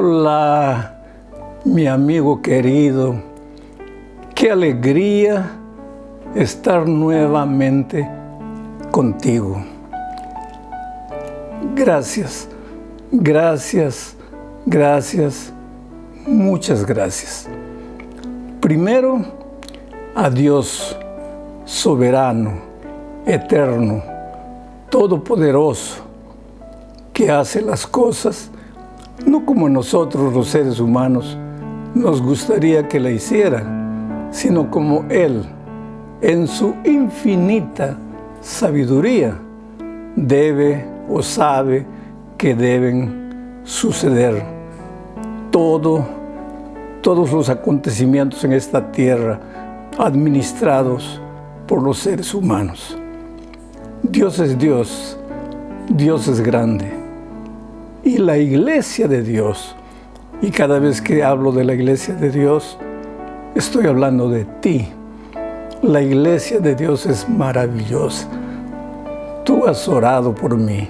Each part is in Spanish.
Hola, mi amigo querido. Qué alegría estar nuevamente contigo. Gracias, gracias, gracias, muchas gracias. Primero, a Dios soberano, eterno, todopoderoso, que hace las cosas no como nosotros los seres humanos nos gustaría que la hiciera, sino como Él, en su infinita sabiduría, debe o sabe que deben suceder todos los acontecimientos en esta tierra administrados por los seres humanos. Dios es Dios, Dios es grande. Y la iglesia de Dios, y cada vez que hablo de la iglesia de Dios, estoy hablando de ti. La iglesia de Dios es maravillosa. Tú has orado por mí.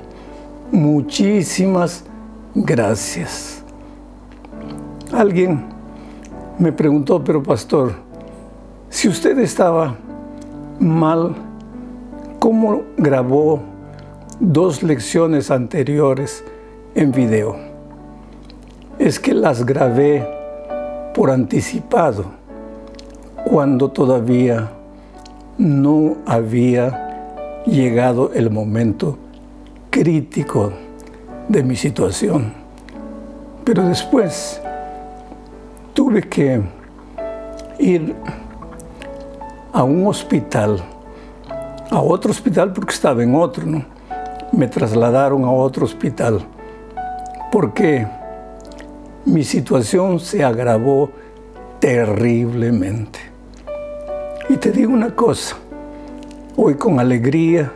Muchísimas gracias. Alguien me preguntó, pero pastor, si usted estaba mal, ¿cómo grabó 2 lecciones anteriores en video? Es que las grabé por anticipado, cuando todavía no había llegado el momento crítico de mi situación. Pero después tuve que ir a un hospital, a otro hospital porque estaba en otro, ¿no? Me trasladaron a otro hospital porque mi situación se agravó terriblemente. Y te digo una cosa, hoy con alegría,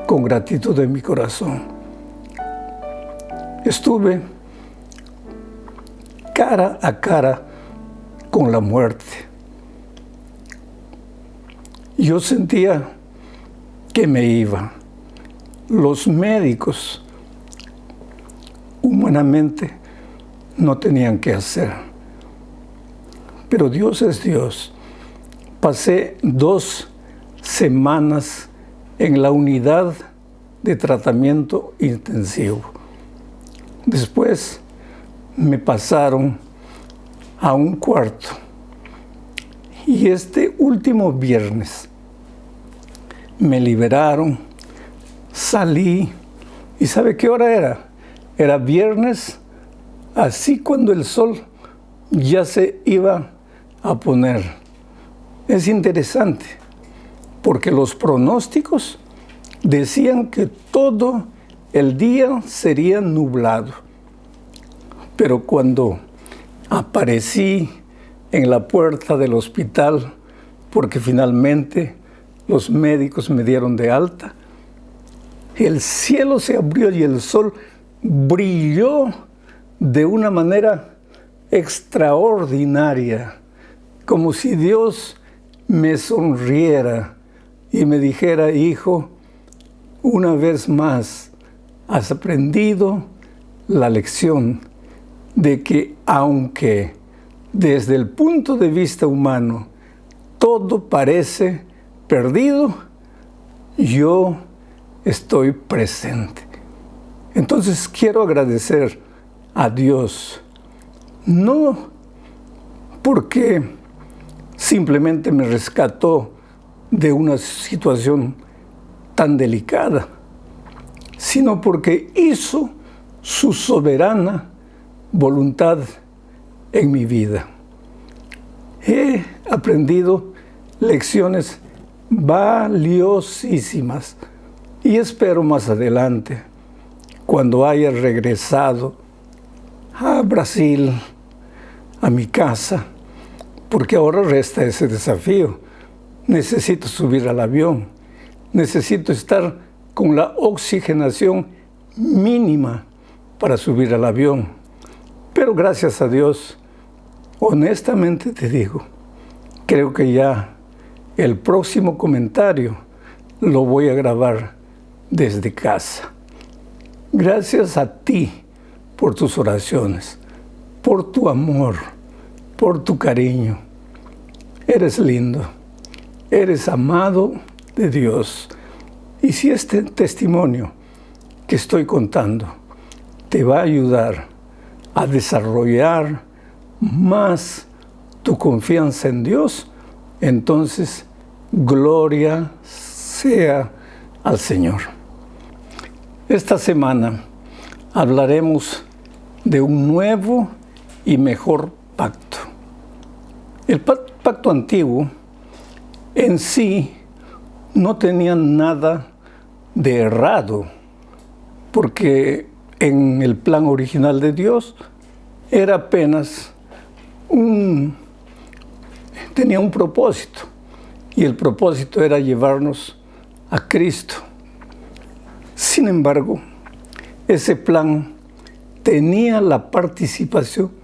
con gratitud de mi corazón, estuve cara a cara con la muerte. Yo sentía que me iba. Los médicos humanamente no tenían que hacer. Pero Dios es Dios. Pasé 2 semanas en la unidad de tratamiento intensivo. Después me pasaron a un cuarto. Y este último viernes me liberaron, salí. ¿Y sabe qué hora era? Era viernes, así cuando el sol ya se iba a poner. Es interesante, porque los pronósticos decían que todo el día sería nublado. Pero cuando aparecí en la puerta del hospital, porque finalmente los médicos me dieron de alta, el cielo se abrió y el sol brilló de una manera extraordinaria, como si Dios me sonriera y me dijera: hijo, una vez más has aprendido la lección de que aunque desde el punto de vista humano todo parece perdido, yo estoy presente. Entonces quiero agradecer a Dios, no porque simplemente me rescató de una situación tan delicada, sino porque hizo su soberana voluntad en mi vida. He aprendido lecciones valiosísimas y espero más adelante, cuando haya regresado a Brasil, a mi casa, porque ahora resta ese desafío. Necesito subir al avión, necesito estar con la oxigenación mínima para subir al avión. Pero gracias a Dios, honestamente te digo, creo que ya el próximo comentario lo voy a grabar desde casa. Gracias a ti por tus oraciones. por tu amor, por tu cariño. Eres lindo, eres amado de Dios. Y si este testimonio que estoy contando te va a ayudar a desarrollar más tu confianza en Dios, entonces gloria sea al Señor. Esta semana hablaremos de un nuevo y mejor pacto. El pacto antiguo en sí no tenía nada de errado, porque en el plan original de Dios era apenas tenía un propósito, y el propósito era llevarnos a Cristo. Sin embargo, ese plan tenía la participación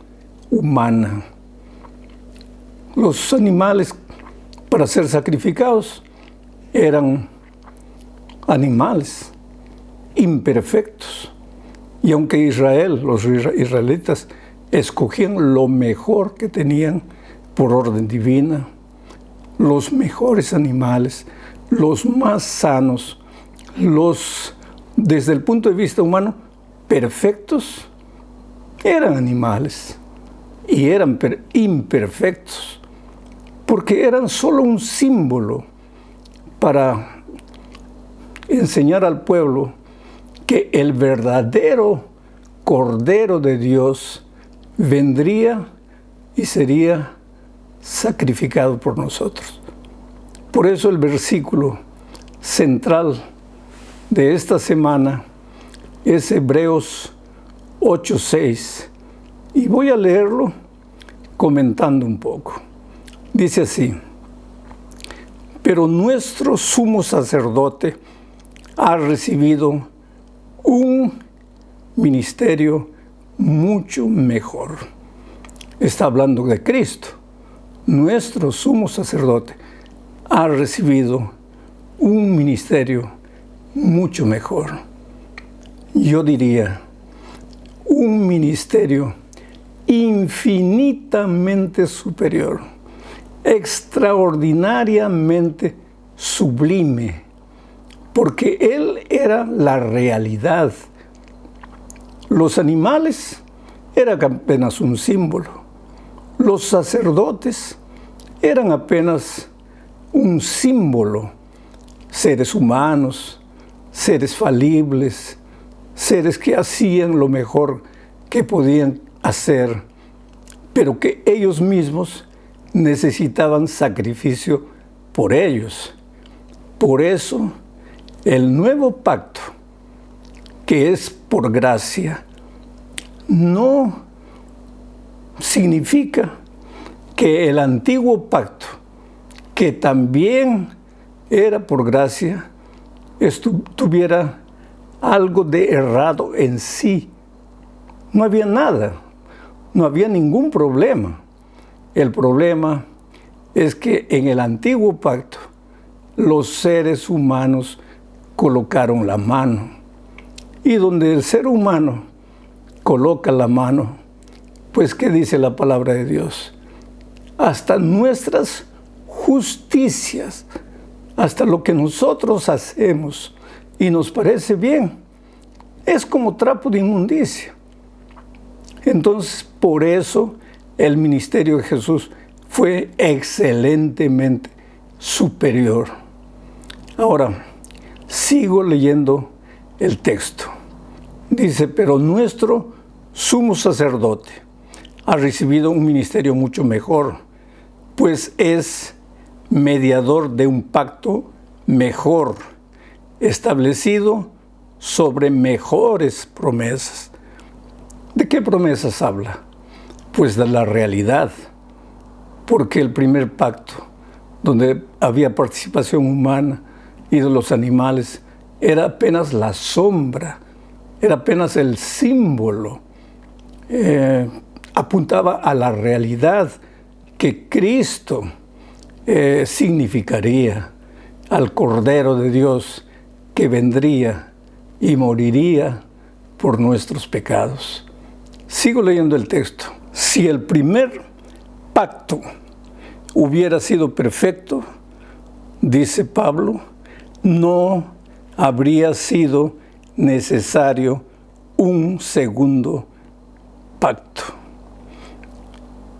humana. Los animales para ser sacrificados eran animales imperfectos. Y aunque los israelitas escogían lo mejor que tenían por orden divina, los mejores animales, los más sanos, desde el punto de vista humano, perfectos, eran animales y eran imperfectos, porque eran solo un símbolo para enseñar al pueblo que el verdadero Cordero de Dios vendría y sería sacrificado por nosotros. Por eso el versículo central de esta semana es Hebreos 8:6, y voy a leerlo comentando un poco. Dice así: pero nuestro sumo sacerdote ha recibido un ministerio mucho mejor. Está hablando de Cristo. Nuestro sumo sacerdote ha recibido un ministerio mucho mejor. Yo diría, un ministerio infinitamente superior, extraordinariamente sublime, porque Él era la realidad. Los animales eran apenas un símbolo. Los sacerdotes eran apenas un símbolo. Seres humanos, seres falibles, seres que hacían lo mejor que podían hacer, pero que ellos mismos necesitaban sacrificio por ellos. Por eso, el nuevo pacto, que es por gracia, no significa que el antiguo pacto, que también era por gracia, tuviera algo de errado en sí. No había nada, no había ningún problema. El problema es que en el antiguo pacto los seres humanos colocaron la mano. Y donde el ser humano coloca la mano, pues ¿qué dice la palabra de Dios? Hasta nuestras justicias, hasta lo que nosotros hacemos y nos parece bien, es como trapo de inmundicia. Entonces, por eso el ministerio de Jesús fue excelentemente superior. Ahora, sigo leyendo el texto. Dice, pero nuestro sumo sacerdote ha recibido un ministerio mucho mejor, pues es mediador de un pacto mejor, establecido sobre mejores promesas. ¿De qué promesas habla? Pues de la realidad, porque el primer pacto, donde había participación humana y de los animales, era apenas la sombra, era apenas el símbolo, apuntaba a la realidad que Cristo significaría, al Cordero de Dios que vendría y moriría por nuestros pecados. Sigo leyendo el texto. Si el primer pacto hubiera sido perfecto, dice Pablo, no habría sido necesario un segundo pacto.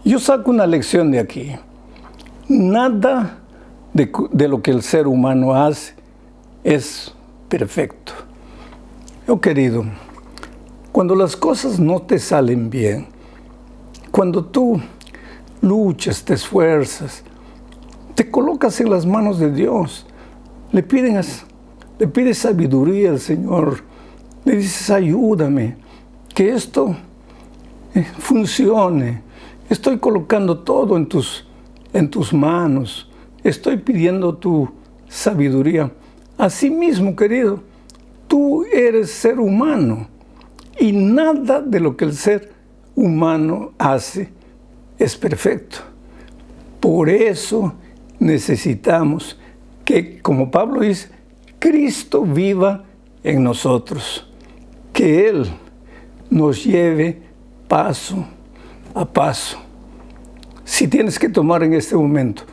Yo saco una lección de aquí. Nada de lo que el ser humano hace es perfecto. Oh, querido, cuando las cosas no te salen bien, cuando tú luchas, te esfuerzas, te colocas en las manos de Dios, le pides sabiduría al Señor, le dices, ayúdame, que esto funcione. Estoy colocando todo en tus manos. Estoy pidiendo tu sabiduría. Asimismo, querido, tú eres ser humano y nada de lo que el ser humano hace es perfecto. Por eso necesitamos que, como Pablo dice, Cristo viva en nosotros, que Él nos lleve paso a paso. Si tienes que tomar en este momento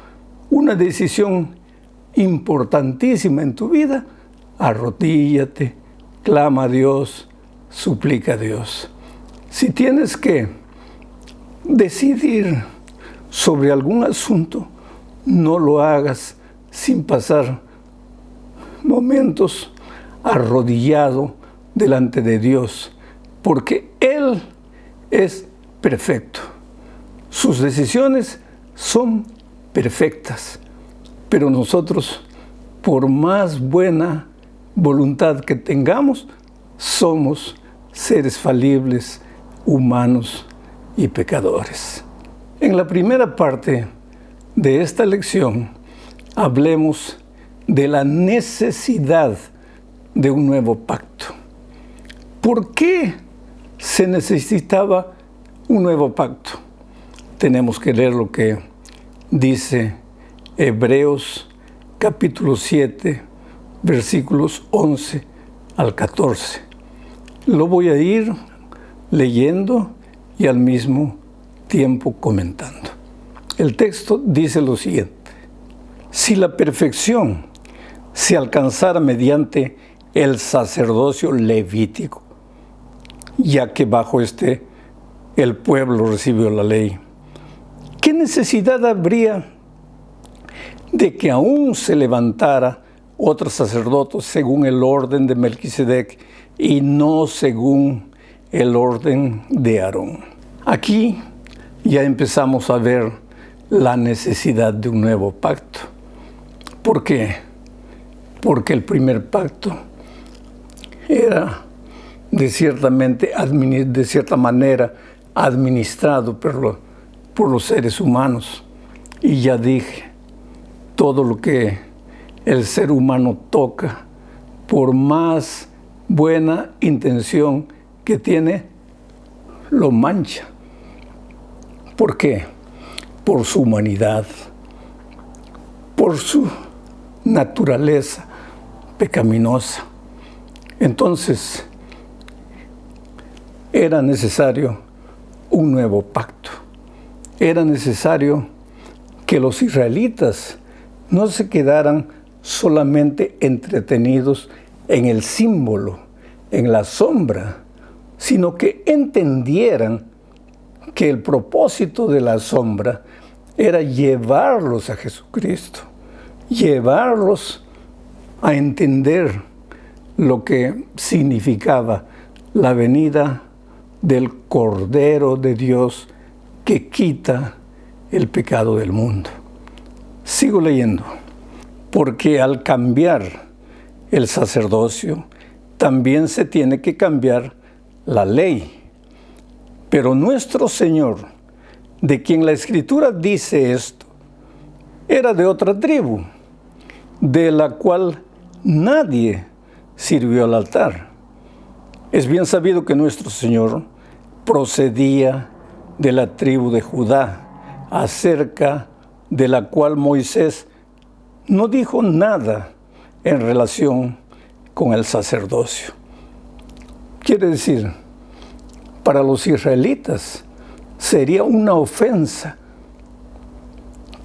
una decisión importantísima en tu vida, arrodíllate, clama a Dios, suplica a Dios. Si tienes que decidir sobre algún asunto, no lo hagas sin pasar momentos arrodillado delante de Dios, porque Él es perfecto. Sus decisiones son perfectas, pero nosotros, por más buena voluntad que tengamos, somos seres falibles, humanos y pecadores. En la primera parte de esta lección, hablemos de la necesidad de un nuevo pacto. ¿Por qué se necesitaba un nuevo pacto? Tenemos que leer lo que dice Hebreos capítulo 7, versículos 11 al 14. Lo voy a ir leyendo y al mismo tiempo comentando. El texto dice lo siguiente: si la perfección se alcanzara mediante el sacerdocio levítico, ya que bajo este el pueblo recibió la ley, ¿qué necesidad habría de que aún se levantara otro sacerdote según el orden de Melquisedec y no según el orden de Aarón? Aquí ya empezamos a ver la necesidad de un nuevo pacto. ¿Por qué? Porque el primer pacto era de cierta manera administrado por los seres humanos. Y ya dije, todo lo que el ser humano toca, por más buena intención que tiene, lo mancha. ¿Por qué? Por su humanidad, por su naturaleza pecaminosa. Entonces, era necesario un nuevo pacto. Era necesario que los israelitas no se quedaran solamente entretenidos en el símbolo, en la sombra, sino que entendieran que el propósito de la sombra era llevarlos a Jesucristo, llevarlos a entender lo que significaba la venida del Cordero de Dios que quita el pecado del mundo. Sigo leyendo. Porque al cambiar el sacerdocio, también se tiene que cambiar la ley. Pero nuestro Señor, de quien la Escritura dice esto, era de otra tribu, de la cual nadie sirvió al altar. Es bien sabido que nuestro Señor procedía de la tribu de Judá, acerca de la cual Moisés no dijo nada en relación con el sacerdocio. Quiere decir, para los israelitas sería una ofensa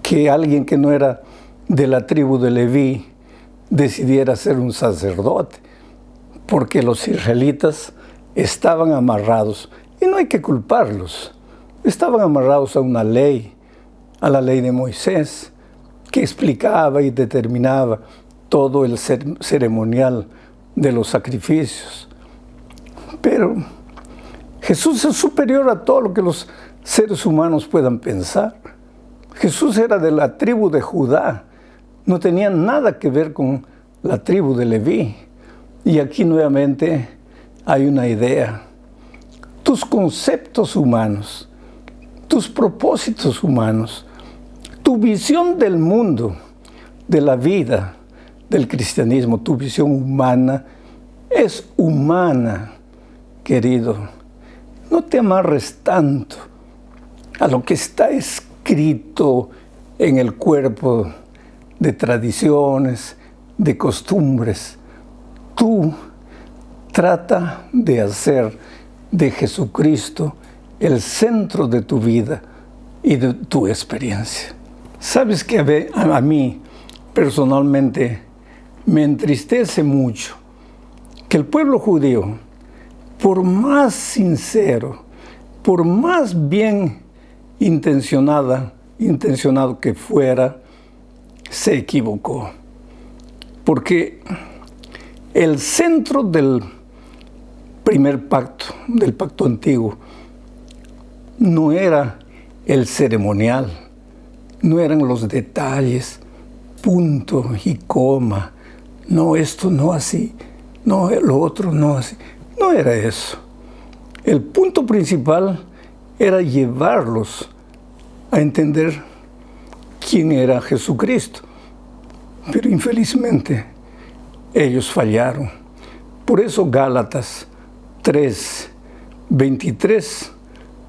que alguien que no era de la tribu de Leví decidiera ser un sacerdote, porque los israelitas estaban amarrados, y no hay que culparlos, estaban amarrados a una ley, a la ley de Moisés, que explicaba y determinaba todo el ceremonial de los sacrificios. Pero Jesús es superior a todo lo que los seres humanos puedan pensar. Jesús era de la tribu de Judá, no tenía nada que ver con la tribu de Leví. Y aquí nuevamente hay una idea. Tus conceptos humanos, tus propósitos humanos, tu visión del mundo, de la vida, del cristianismo, tu visión humana, es humana, querido. No te amarres tanto a lo que está escrito en el cuerpo de tradiciones, de costumbres. Tú trata de hacer de Jesucristo el centro de tu vida y de tu experiencia. Sabes que a mí personalmente me entristece mucho que el pueblo judío, por más sincero, por más bien intencionado que fuera, se equivocó. Porque el centro del primer pacto, del pacto antiguo, no era el ceremonial, no eran los detalles, punto y coma, no esto no así, no lo otro no así, no era eso. El punto principal era llevarlos a entender quién era Jesucristo. Pero infelizmente ellos fallaron. Por eso Gálatas 3, 23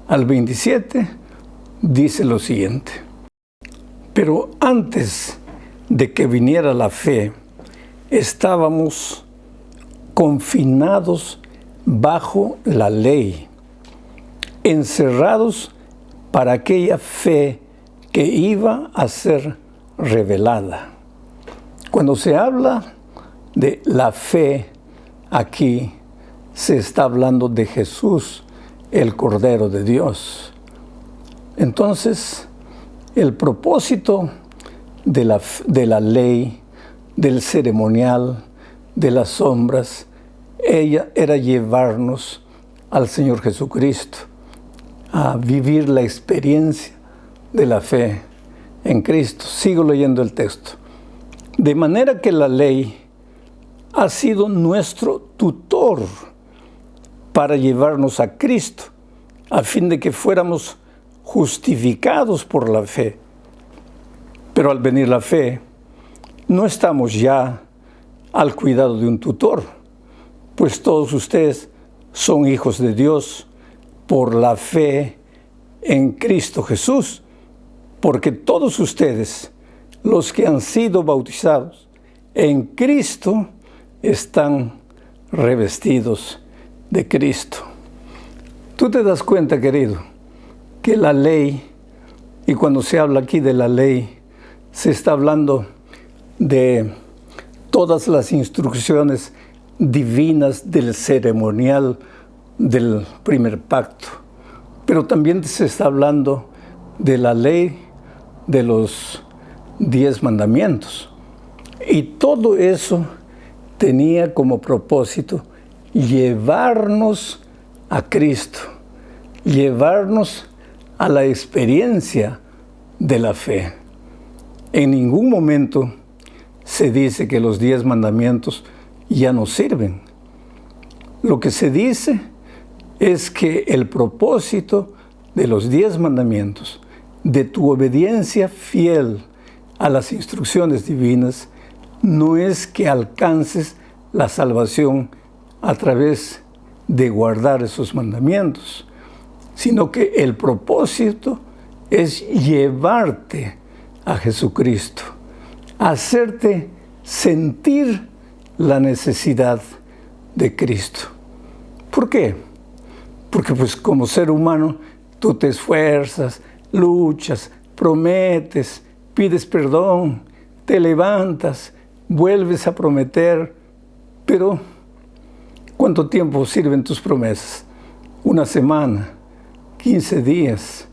al 27 dice lo siguiente: pero antes de que viniera la fe, estábamos confinados bajo la ley, encerrados para aquella fe que iba a ser revelada. Cuando se habla de la fe, aquí se está hablando de Jesús, el Cordero de Dios. Entonces, el propósito de la ley, del ceremonial, de las sombras, era llevarnos al Señor Jesucristo, a vivir la experiencia de la fe en Cristo. Sigo leyendo el texto. De manera que la ley ha sido nuestro tutor para llevarnos a Cristo, a fin de que fuéramos justificados por la fe. Pero al venir la fe, no estamos ya al cuidado de un tutor, pues todos ustedes son hijos de Dios por la fe en Cristo Jesús, porque todos ustedes, los que han sido bautizados en Cristo, están revestidos de Cristo. Tú te das cuenta, querido, que la ley, y cuando se habla aquí de la ley, se está hablando de todas las instrucciones divinas del ceremonial del primer pacto, pero también se está hablando de la ley de los 10 mandamientos. Y todo eso tenía como propósito llevarnos a Cristo, llevarnos a la experiencia de la fe. En ningún momento se dice que los 10 mandamientos ya no sirven. Lo que se dice es que el propósito de los 10 mandamientos, de tu obediencia fiel a las instrucciones divinas, no es que alcances la salvación a través de guardar esos mandamientos, sino que el propósito es llevarte a Jesucristo, hacerte sentir la necesidad de Cristo. ¿Por qué? Porque pues como ser humano Tú te esfuerzas, luchas, prometes, pides perdón, te levantas, vuelves a prometer, pero ¿cuánto tiempo sirven tus promesas? ¿Una semana? ¿15 días?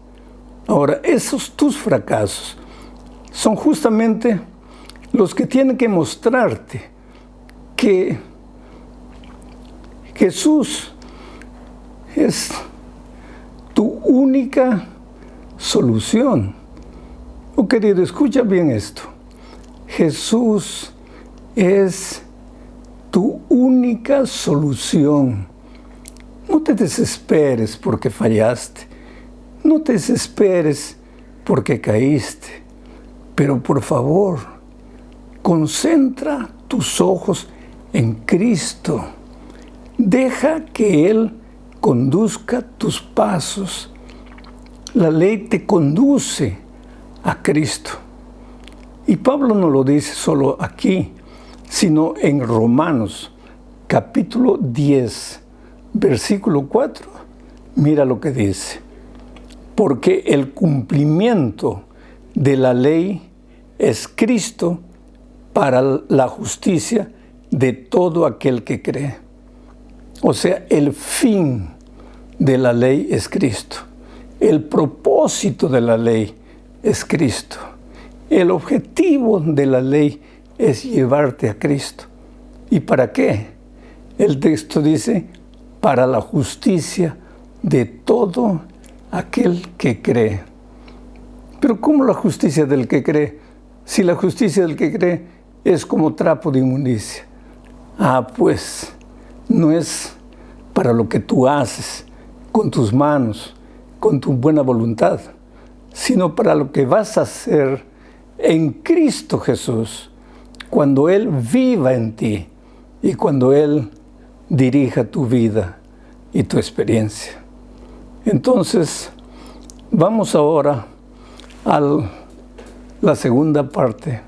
Ahora, esos tus fracasos son justamente los que tienen que mostrarte que Jesús es tu única solución. Oh, querido, escucha bien esto. Jesús es tu única solución. No te desesperes porque fallaste. No te desesperes porque caíste. Pero por favor, concentra tus ojos en Cristo. Deja que Él conduzca tus pasos. La ley te conduce a Cristo. Y Pablo no lo dice solo aquí, sino en Romanos, capítulo 10, versículo 4. Mira lo que dice. Porque el cumplimiento de la ley es Cristo para la justicia de todo aquel que cree. O sea, el fin de la ley es Cristo. El propósito de la ley es Cristo. El objetivo de la ley es llevarte a Cristo. ¿Y para qué? El texto dice, para la justicia de todo aquel que cree. Pero ¿cómo la justicia del que cree? Si la justicia del que cree es como trapo de inmundicia. Pues no es para lo que tú haces con tus manos, con tu buena voluntad, sino para lo que vas a hacer en Cristo Jesús, cuando Él viva en ti y cuando Él dirija tu vida y tu experiencia. Entonces, vamos ahora a la segunda parte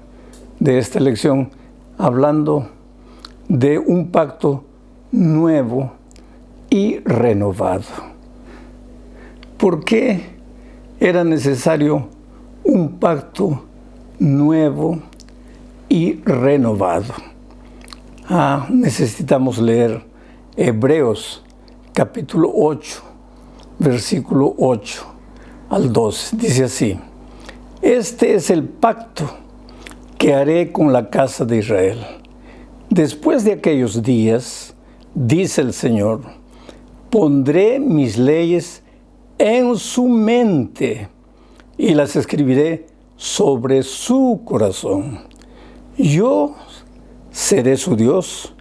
de esta lección, hablando de un pacto nuevo y renovado. ¿Por qué era necesario un pacto nuevo y renovado? Necesitamos leer Hebreos capítulo 8, versículo 8 al 12. Dice así: Este es el pacto que haré con la casa de Israel. Después de aquellos días, dice el Señor, pondré mis leyes en su mente y las escribiré sobre su corazón. Yo seré su Dios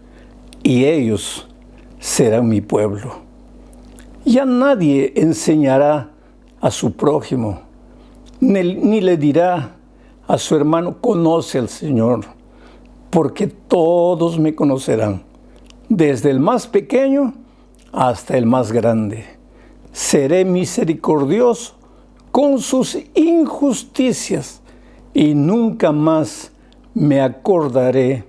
y ellos serán mi pueblo. Ya nadie enseñará a su prójimo, ni le dirá a su hermano, conoce al Señor, porque todos me conocerán, desde el más pequeño hasta el más grande. Seré misericordioso con sus injusticias y nunca más me acordaré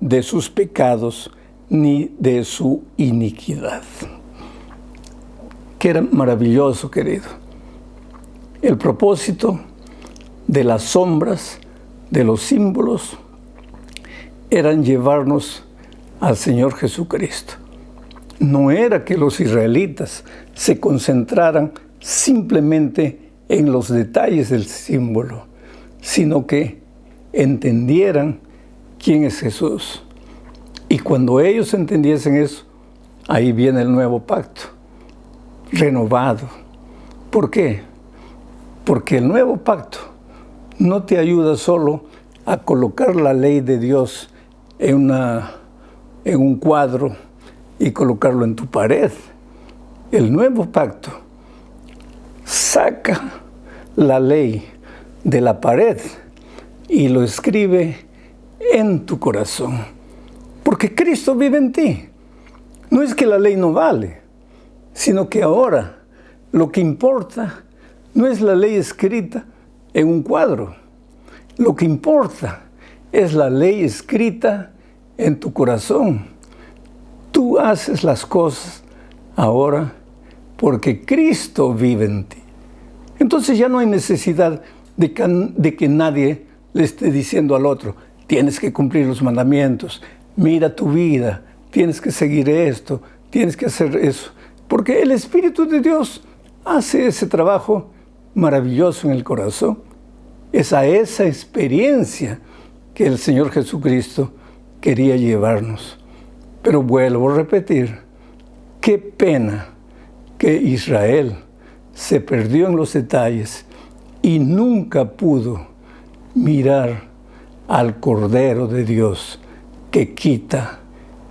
de sus pecados ni de su iniquidad. Qué maravilloso, querido. El propósito de las sombras, de los símbolos, eran llevarnos al Señor Jesucristo. No era que los israelitas se concentraran simplemente en los detalles del símbolo, sino que entendieran quién es Jesús. Y cuando ellos entendiesen eso, ahí viene el nuevo pacto, renovado. ¿Por qué? Porque el nuevo pacto no te ayuda solo a colocar la ley de Dios en un cuadro y colocarlo en tu pared. El nuevo pacto saca la ley de la pared y lo escribe en tu corazón. Porque Cristo vive en ti. No es que la ley no vale, sino que ahora lo que importa no es la ley escrita en un cuadro. Lo que importa es la ley escrita en tu corazón. Tú haces las cosas ahora porque Cristo vive en ti. Entonces ya no hay necesidad de que nadie le esté diciendo al otro, tienes que cumplir los mandamientos, mira tu vida, tienes que seguir esto, tienes que hacer eso. Porque el Espíritu de Dios hace ese trabajo maravilloso en el corazón. Es a esa experiencia que el Señor Jesucristo quería llevarnos. Pero vuelvo a repetir, qué pena que Israel se perdió en los detalles y nunca pudo mirar al Cordero de Dios que quita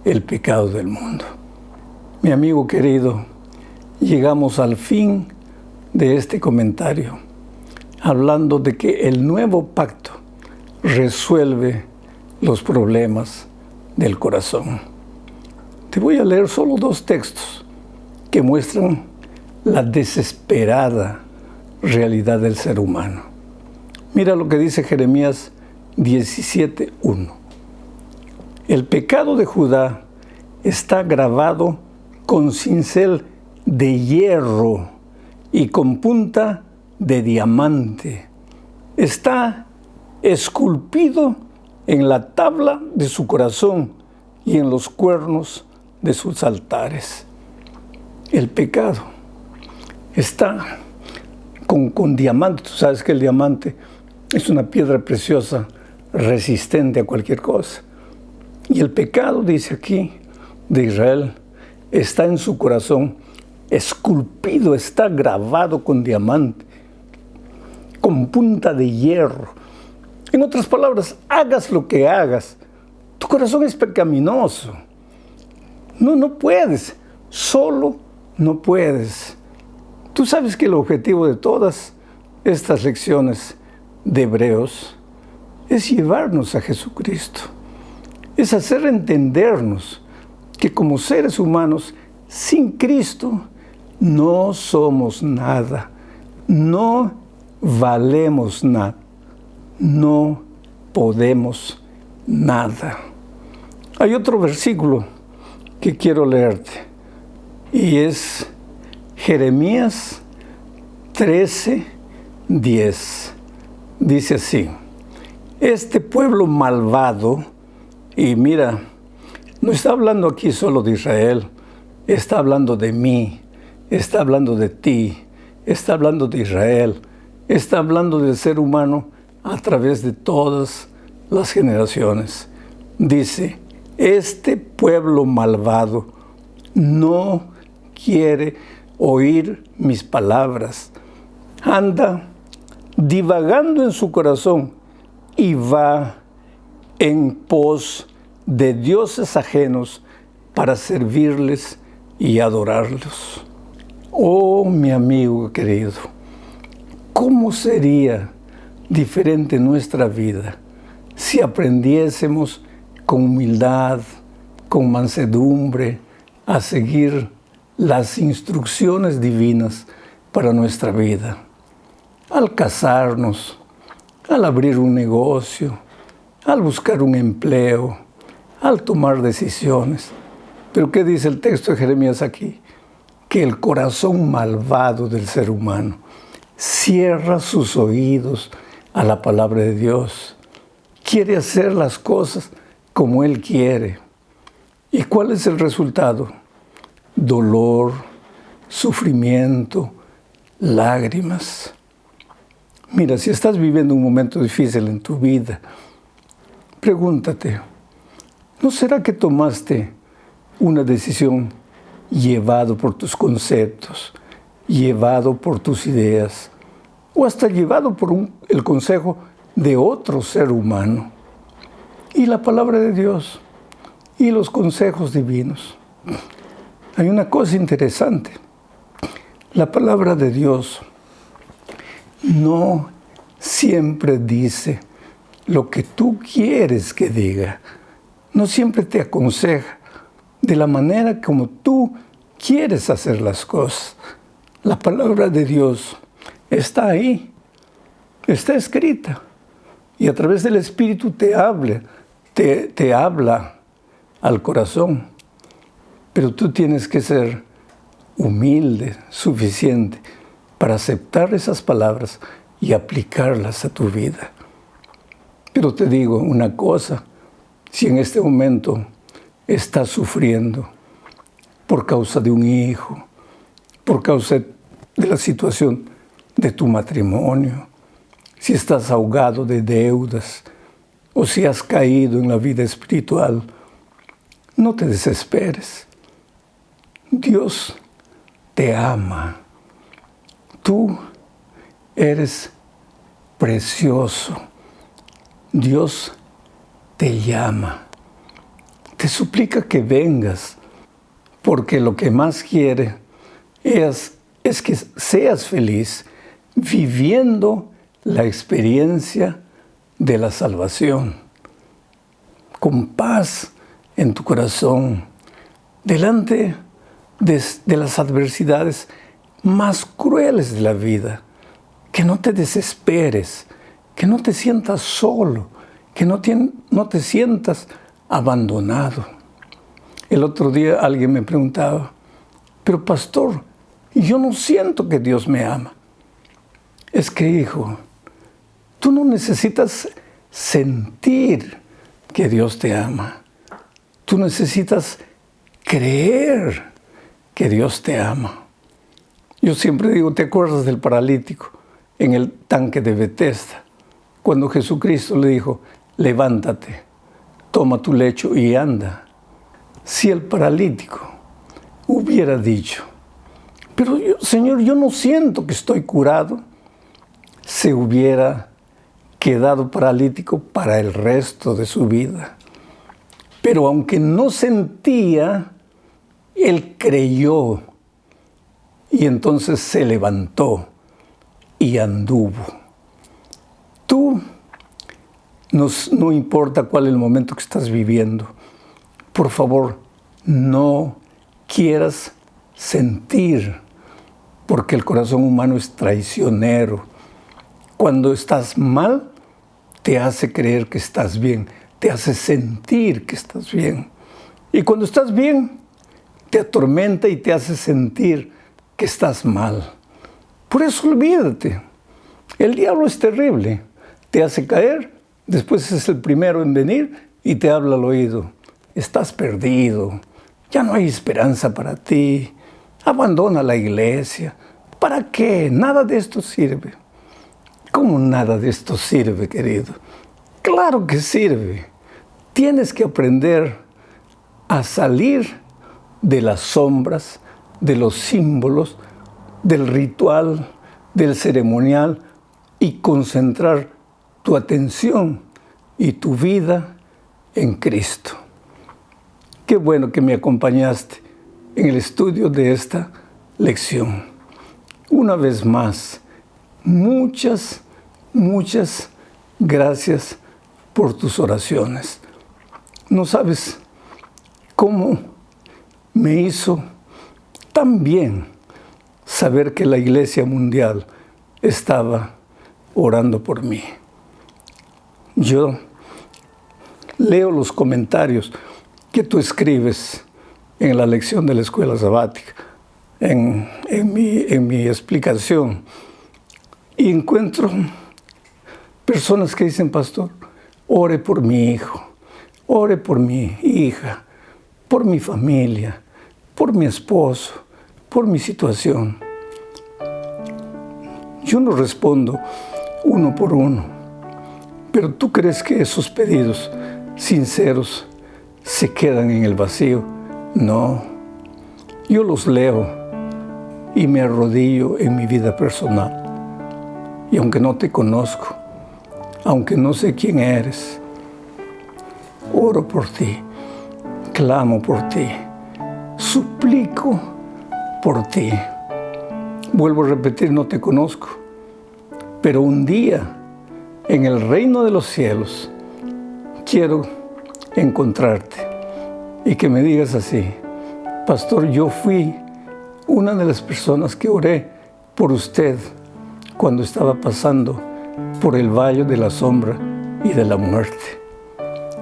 el pecado del mundo. Mi amigo querido, llegamos al fin de este comentario, hablando de que el nuevo pacto resuelve los problemas del corazón. Te voy a leer solo 2 textos que muestran la desesperada realidad del ser humano. Mira lo que dice Jeremías 17:1. El pecado de Judá está grabado con cincel de hierro y con punta de diamante. Está esculpido en la tabla de su corazón y en los cuernos de sus altares. El pecado está con diamante. Tú sabes que el diamante es una piedra preciosa, resistente a cualquier cosa. Y el pecado, dice aquí, de Israel, está en su corazón, esculpido, está grabado con diamante, con punta de hierro. En otras palabras, hagas lo que hagas, tu corazón es pecaminoso. No puedes, solo no puedes. Tú sabes que el objetivo de todas estas lecciones de Hebreos es llevarnos a Jesucristo, es hacer entendernos que como seres humanos, sin Cristo, no somos nada, no valemos nada, no podemos nada. Hay otro versículo que quiero leerte y es Jeremías 13:10. Dice así: este pueblo malvado, y mira, no está hablando aquí solo de Israel, está hablando de mí, está hablando de ti, está hablando de Israel, está hablando del ser humano a través de todas las generaciones. Dice, este pueblo malvado no quiere oír mis palabras, anda divagando en su corazón y va en pos de dioses ajenos para servirles y adorarlos. Oh, mi amigo querido, ¿cómo sería diferente nuestra vida si aprendiésemos con humildad, con mansedumbre, a seguir las instrucciones divinas para nuestra vida? Al casarnos, al abrir un negocio, al buscar un empleo, al tomar decisiones. Pero ¿qué dice el texto de Jeremías aquí? Que el corazón malvado del ser humano cierra sus oídos a la palabra de Dios. Quiere hacer las cosas como Él quiere. ¿Y cuál es el resultado? Dolor, sufrimiento, lágrimas. Mira, si estás viviendo un momento difícil en tu vida, pregúntate, ¿no será que tomaste una decisión llevado por tus conceptos, llevado por tus ideas, o hasta llevado por el consejo de otro ser humano? Y la palabra de Dios y los consejos divinos. Hay una cosa interesante. La palabra de Dios no siempre dice lo que tú quieres que diga. No siempre te aconseja de la manera como tú quieres hacer las cosas. La palabra de Dios está ahí, está escrita. Y a través del Espíritu te habla al corazón. Pero tú tienes que ser humilde, suficiente, para aceptar esas palabras y aplicarlas a tu vida. Pero te digo una cosa, si en este momento estás sufriendo por causa de un hijo, por causa de la situación de tu matrimonio, si estás ahogado de deudas o si has caído en la vida espiritual, no te desesperes. Dios te ama. Tú eres precioso. Dios te llama. Te suplica que vengas, porque lo que más quiere es que seas feliz viviendo la experiencia de la salvación, con paz en tu corazón, delante de las adversidades más crueles de la vida. Que no te desesperes, que no te sientas solo, que no te sientas abandonado. El otro día alguien me preguntaba, pero pastor, yo no siento que Dios me ama. Es que, hijo, tú no necesitas sentir que Dios te ama. Tú necesitas creer que Dios te ama. Yo siempre digo, ¿te acuerdas del paralítico en el tanque de Betesda? Cuando Jesucristo le dijo, levántate, toma tu lecho y anda. Si el paralítico hubiera dicho, pero Señor, yo no siento que estoy curado, se hubiera quedado paralítico para el resto de su vida. Pero aunque no sentía, él creyó y entonces se levantó y anduvo. Tú, no importa cuál es el momento que estás viviendo, por favor, no quieras sentir, porque el corazón humano es traicionero. Cuando estás mal, te hace creer que estás bien, te hace sentir que estás bien. Y cuando estás bien, te atormenta y te hace sentir que estás mal. Por eso olvídate. El diablo es terrible. Te hace caer, después es el primero en venir y te habla al oído. Estás perdido, ya no hay esperanza para ti. Abandona la iglesia. ¿Para qué? Nada de esto sirve. ¿Cómo nada de esto sirve, querido? Claro que sirve. Tienes que aprender a salir de las sombras, de los símbolos, del ritual, del ceremonial y concentrar tu atención y tu vida en Cristo. Qué bueno que me acompañaste en el estudio de esta lección. Una vez más, muchas gracias por tus oraciones. No sabes cómo me hizo tan bien saber que la Iglesia Mundial estaba orando por mí. Yo leo los comentarios que tú escribes en la lección de la escuela sabática, en mi explicación, y encuentro personas que dicen, pastor, ore por mi hijo, ore por mi hija, por mi familia, por mi esposo, por mi situación. Yo no respondo uno por uno, pero ¿tú crees que esos pedidos sinceros se quedan en el vacío? No, yo los leo y me arrodillo en mi vida personal. Y aunque no te conozco, aunque no sé quién eres, oro por ti, clamo por ti, suplico por ti. Vuelvo a repetir, no te conozco, pero un día en el reino de los cielos quiero encontrarte y que me digas así, pastor, yo fui una de las personas que oré por usted cuando estaba pasando por el valle de la sombra y de la muerte.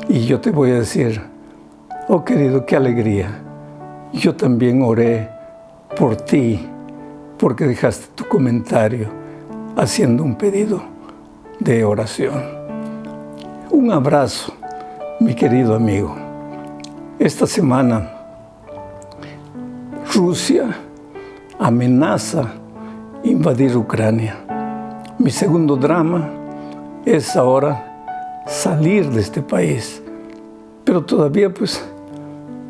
Y yo te voy a decir, oh querido, qué alegría. Yo también oré por ti porque dejaste tu comentario haciendo un pedido de oración. Un abrazo, mi querido amigo. Esta semana, Rusia amenaza invadir Ucrania. Mi segundo drama es ahora salir de este país, pero todavía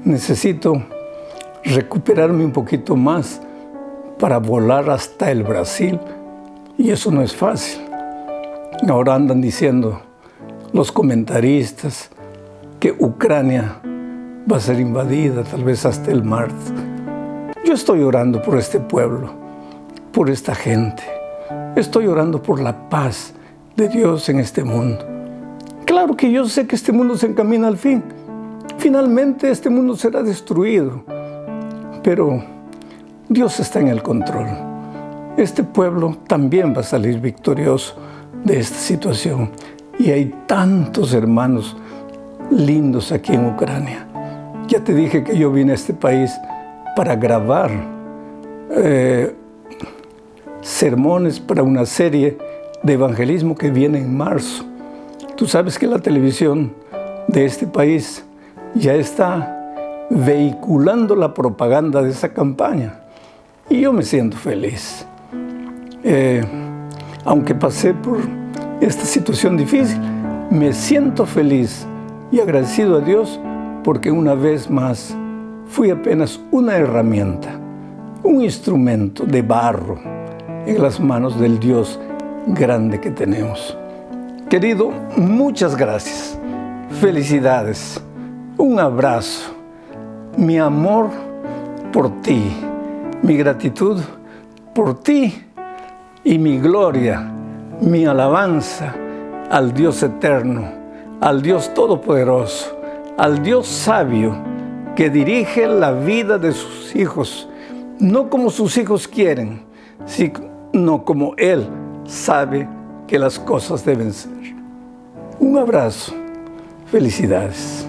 necesito recuperarme un poquito más para volar hasta el Brasil, y eso no es fácil. Ahora andan diciendo los comentaristas que Ucrania va a ser invadida tal vez hasta el martes. Yo estoy orando por este pueblo, por esta gente. Estoy orando por la paz de Dios en este mundo. Claro que yo sé que este mundo se encamina al fin. Finalmente este mundo será destruido, pero Dios está en el control. Este pueblo también va a salir victorioso de esta situación. Y hay tantos hermanos lindos aquí en Ucrania. Ya te dije que yo vine a este país para grabar sermones para una serie de evangelismo que viene en marzo. Tú sabes que la televisión de este país ya está vehiculando la propaganda de esa campaña. Y yo me siento feliz. Aunque pasé por esta situación difícil, me siento feliz y agradecido a Dios porque una vez más fui apenas una herramienta, un instrumento de barro en las manos del Dios grande que tenemos. Querido, muchas gracias. Felicidades. Un abrazo. Mi amor por ti. Mi gratitud por ti y mi gloria, mi alabanza al Dios eterno, al Dios todopoderoso, al Dios sabio que dirige la vida de sus hijos, no como sus hijos quieren, sino como Él sabe que las cosas deben ser. Un abrazo. Felicidades.